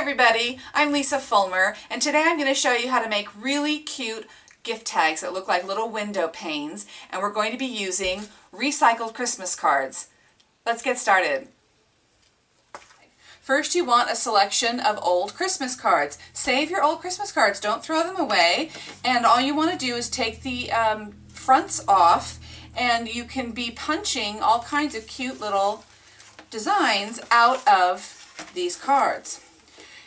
everybody, I'm Lisa Fulmer, and today I'm going to show you how to make really cute gift tags that look like little window panes, and we're going to be using recycled Christmas cards. Let's get started. First, you want a selection of old Christmas cards. Save your old Christmas cards, don't throw them away, and all you want to do is take the fronts off, and you can be punching all kinds of cute little designs out of these cards.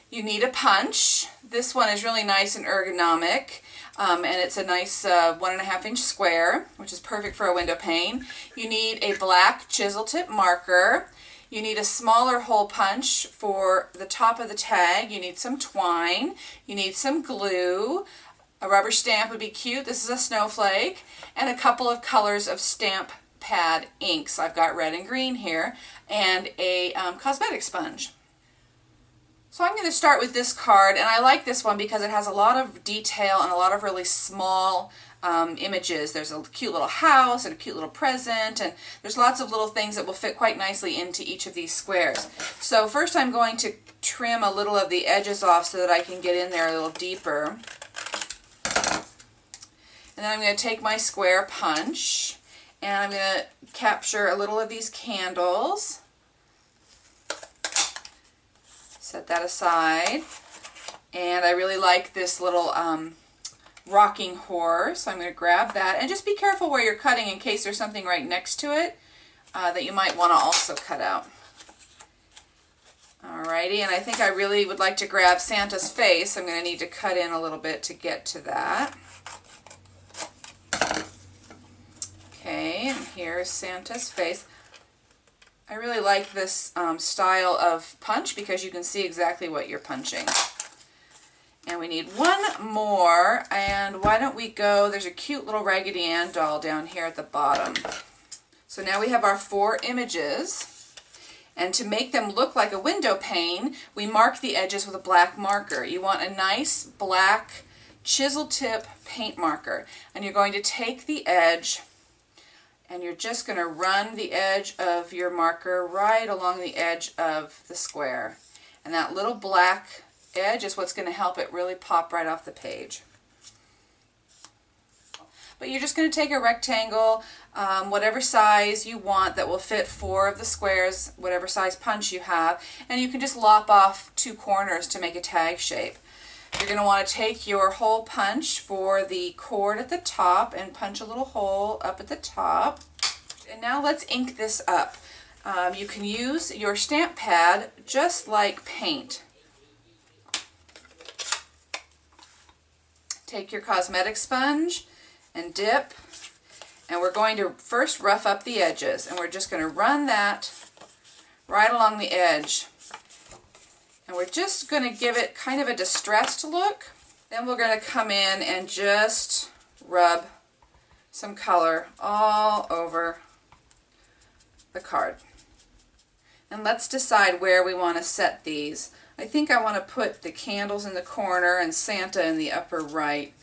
You need a punch. This one is really nice and ergonomic, and it's a nice 1.5 inch square, which is perfect for a window pane. You need a black chisel tip marker. You need a smaller hole punch for the top of the tag. You need some twine. You need some glue. A rubber stamp would be cute. This is a snowflake. And a couple of colors of stamp pad inks. I've got red and green here. And a cosmetic sponge. So I'm going to start with this card, and I like this one because it has a lot of detail and a lot of really small images. There's a cute little house and a cute little present, and there's lots of little things that will fit quite nicely into each of these squares. So first I'm going to trim a little of the edges off so that I can get in there a little deeper. And then I'm going to take my square punch, and I'm going to capture a little of these candles. Set that aside, and I really like this little rocking horse, so I'm going to grab that, and just be careful where you're cutting in case there's something right next to it that you might want to also cut out. Alrighty, and I think I really would like to grab Santa's face. I'm going to need to cut in a little bit to get to that. Okay, and here's Santa's face. I really like this style of punch because you can see exactly what you're punching. And we need one more, and why don't we go, there's a cute little Raggedy Ann doll down here at the bottom. So now we have our 4 images, and to make them look like a window pane, we mark the edges with a black marker. You want a nice black chisel tip paint marker, and you're going to take the edge and you're just going to run the edge of your marker right along the edge of the square. And that little black edge is what's going to help it really pop right off the page. But you're just going to take a rectangle, whatever size you want that will fit 4 of the squares, whatever size punch you have, and you can just lop off 2 corners to make a tag shape. You're going to want to take your hole punch for the cord at the top and punch a little hole up at the top. And now let's ink this up. You can use your stamp pad just like paint. Take your cosmetic sponge and dip, and we're going to first rough up the edges, and we're just going to run that right along the edge. And we're just going to give it kind of a distressed look. Then we're going to come in and just rub some color all over the card. And let's decide where we want to set these. I think I want to put the candles in the corner and Santa in the upper right.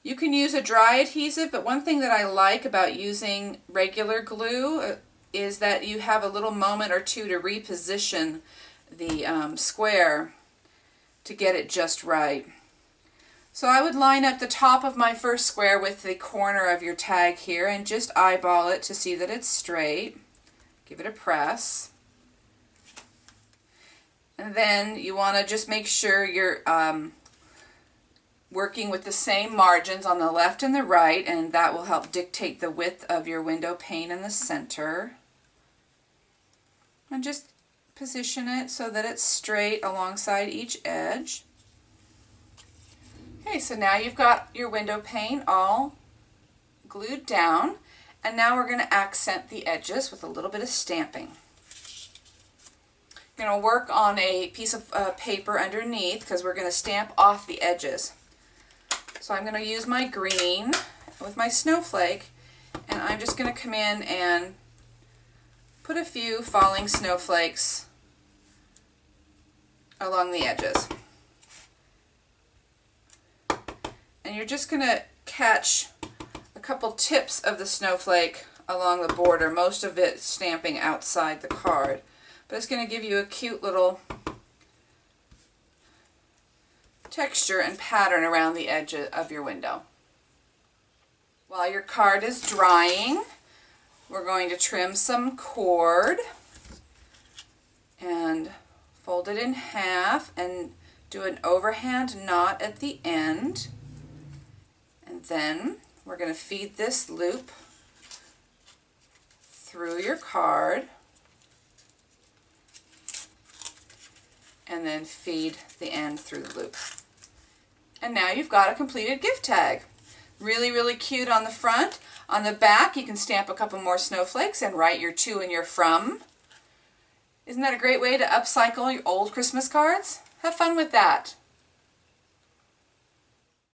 You can use a dry adhesive, but one thing that I like about using regular glue is that you have a little moment or two to reposition the square to get it just right. So I would line up the top of my first square with the corner of your tag here and just eyeball it to see that it's straight. Give it a press. And then you want to just make sure you're working with the same margins on the left and the right, and that will help dictate the width of your window pane in the center. And just position it so that it's straight alongside each edge. Okay, so now you've got your window pane all glued down, and now we're going to accent the edges with a little bit of stamping. You're going to work on a piece of paper underneath because we're going to stamp off the edges. So I'm going to use my green with my snowflake, and I'm just going to come in and put a few falling snowflakes along the edges. And you're just going to catch a couple tips of the snowflake along the border, most of it stamping outside the card. but it's going to give you a cute little texture and pattern around the edge of your window. While your card is drying, we're going to trim some cord and fold it in half and do an overhand knot at the end. And then we're going to feed this loop through your card and then feed the end through the loop. And now you've got a completed gift tag. Really, really cute on the front. On the back, you can stamp a couple more snowflakes and write your to and your from. Isn't that a great way to upcycle your old Christmas cards? Have fun with that.